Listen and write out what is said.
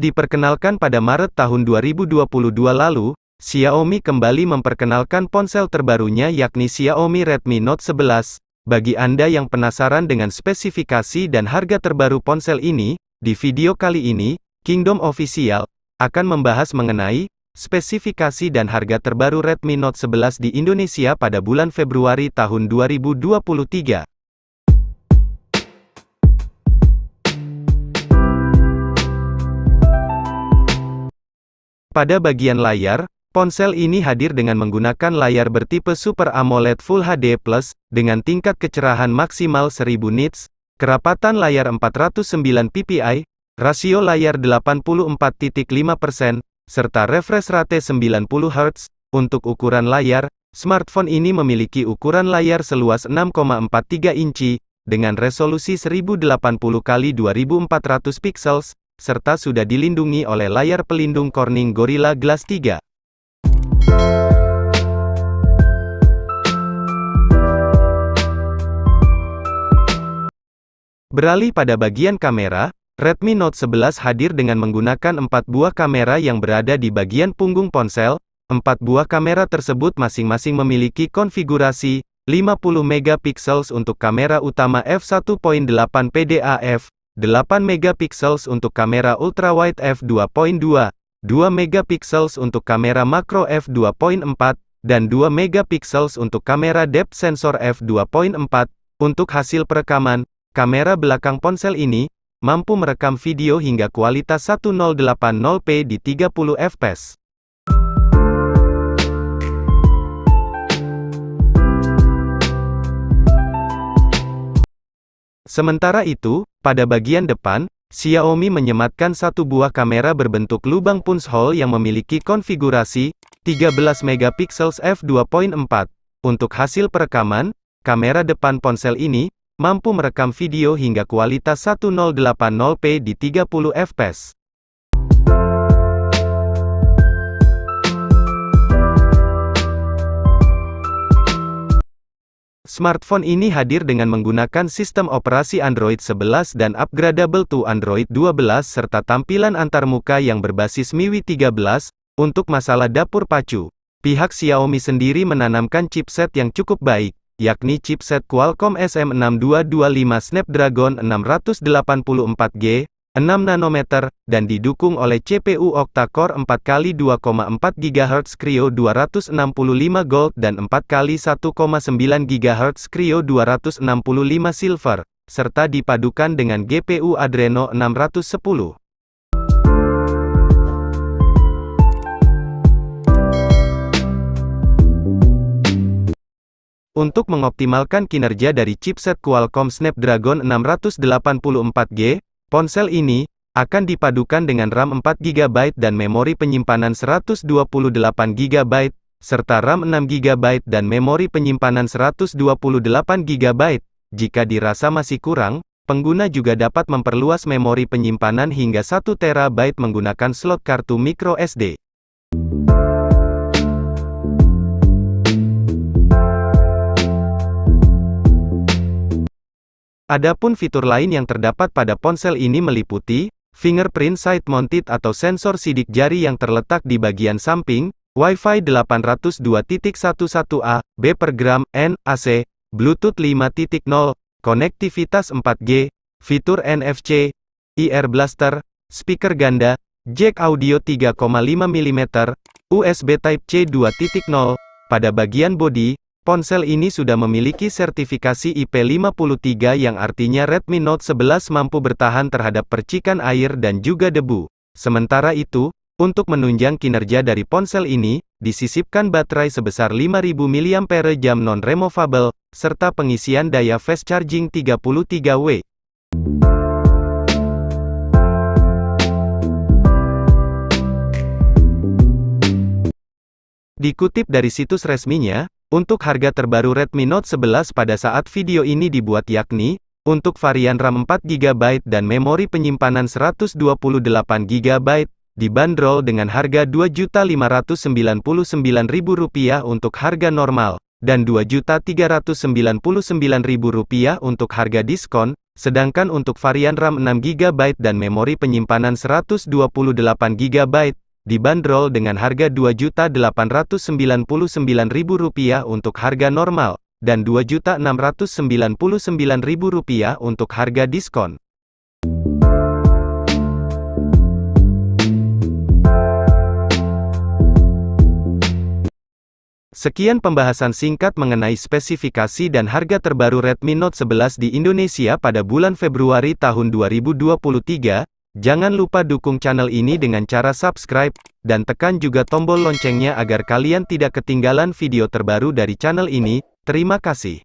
Diperkenalkan pada Maret tahun 2022 lalu, Xiaomi kembali memperkenalkan ponsel terbarunya yakni Xiaomi Redmi Note 11. Bagi Anda yang penasaran dengan spesifikasi dan harga terbaru ponsel ini, di video kali ini, Kingdom Official akan membahas mengenai spesifikasi dan harga terbaru Redmi Note 11 di Indonesia pada bulan Februari tahun 2023. Pada bagian layar, ponsel ini hadir dengan menggunakan layar bertipe Super AMOLED Full HD+, dengan tingkat kecerahan maksimal 1000 nits, kerapatan layar 409 ppi, rasio layar 84.5%, serta refresh rate 90 Hz. Untuk ukuran layar, smartphone ini memiliki ukuran layar seluas 6,43 inci, dengan resolusi 1080x2400 pixels, serta sudah dilindungi oleh layar pelindung Corning Gorilla Glass 3. Beralih pada bagian kamera, Redmi Note 11 hadir dengan menggunakan 4 buah kamera yang berada di bagian punggung ponsel. 4 buah kamera tersebut masing-masing memiliki konfigurasi 50 megapiksel untuk kamera utama f1.8 PDAF, 8 megapiksel untuk kamera ultrawide f2.2, 2 megapiksel untuk kamera makro f2.4, dan 2 megapiksel untuk kamera depth sensor f2.4. Untuk hasil perekaman, kamera belakang ponsel ini mampu merekam video hingga kualitas 1080p di 30 fps. Sementara itu, pada bagian depan, Xiaomi menyematkan satu buah kamera berbentuk lubang punch-hole yang memiliki konfigurasi 13 megapiksel f2.4. Untuk hasil perekaman, kamera depan ponsel ini mampu merekam video hingga kualitas 1080p di 30 fps. Smartphone ini hadir dengan menggunakan sistem operasi Android 11 dan upgradable to Android 12 serta tampilan antarmuka yang berbasis MIUI 13. Untuk masalah dapur pacu, pihak Xiaomi sendiri menanamkan chipset yang cukup baik, yakni chipset Qualcomm SM6225 Snapdragon 684G, 6 nanometer, dan didukung oleh CPU octa-core 4x2,4 GHz Kryo 265 Gold dan 4x1,9 GHz Kryo 265 Silver, serta dipadukan dengan GPU Adreno 610. Untuk mengoptimalkan kinerja dari chipset Qualcomm Snapdragon 684G, ponsel ini akan dipadukan dengan RAM 4GB dan memori penyimpanan 128GB, serta RAM 6GB dan memori penyimpanan 128GB. Jika dirasa masih kurang, pengguna juga dapat memperluas memori penyimpanan hingga 1TB menggunakan slot kartu microSD. Adapun fitur lain yang terdapat pada ponsel ini meliputi fingerprint side-mounted atau sensor sidik jari yang terletak di bagian samping, Wi-Fi 802.11a, B per gram, N, AC, Bluetooth 5.0, konektivitas 4G, fitur NFC, IR Blaster, speaker ganda, jack audio 3,5 mm, USB Type-C 2.0. Pada bagian bodi, ponsel ini sudah memiliki sertifikasi IP53 yang artinya Redmi Note 11 mampu bertahan terhadap percikan air dan juga debu. Sementara itu, untuk menunjang kinerja dari ponsel ini, disisipkan baterai sebesar 5000 mAh non-removable, serta pengisian daya fast charging 33W. Dikutip dari situs resminya, untuk harga terbaru Redmi Note 11 pada saat video ini dibuat yakni, untuk varian RAM 4GB dan memori penyimpanan 128GB, dibanderol dengan harga Rp2.599.000 untuk harga normal. dan Rp2.399.000 untuk harga diskon, sedangkan untuk varian RAM 6GB dan memori penyimpanan 128GB, dibanderol dengan harga Rp2.899.000 untuk harga normal, dan Rp2.699.000 untuk harga diskon. Sekian pembahasan singkat mengenai spesifikasi dan harga terbaru Redmi Note 11 di Indonesia pada bulan Februari tahun 2023. Jangan lupa dukung channel ini dengan cara subscribe, dan tekan juga tombol loncengnya agar kalian tidak ketinggalan video terbaru dari channel ini. Terima kasih.